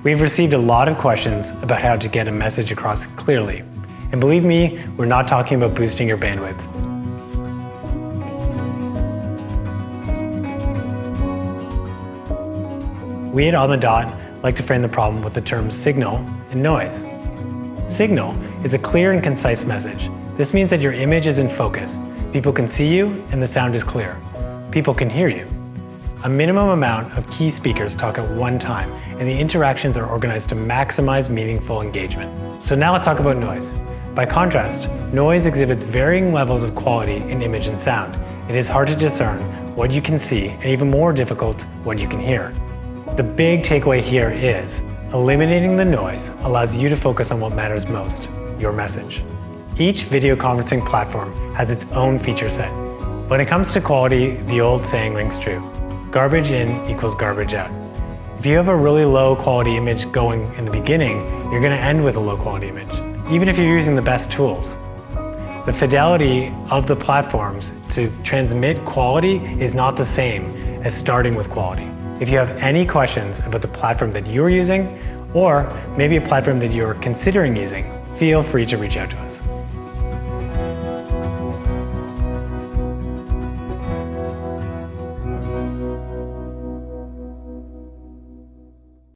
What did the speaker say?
We've received a lot of questions about how to get a message across clearly. And believe me, we're not talking about boosting your bandwidth. We at On the Dot like to frame the problem with the terms signal and noise. Signal is a clear and concise message. This means that your image is in focus. People can see you and the sound is clear. People can hear you. A minimum amount of key speakers talk at one time, and the interactions are organized to maximize meaningful engagement. So now let's talk about noise. By contrast, noise exhibits varying levels of quality in image and sound. It is hard to discern what you can see, and even more difficult, what you can hear. The big takeaway here is, eliminating the noise allows you to focus on what matters most, your message. Each video conferencing platform has its own feature set. When it comes to quality, the old saying rings true. Garbage in equals garbage out. If you have a really low quality image going in the beginning, you're going to end with a low quality image, even if you're using the best tools. The fidelity of the platforms to transmit quality is not the same as starting with quality. If you have any questions about the platform that you're using, or maybe a platform that you're considering using, feel free to reach out to us.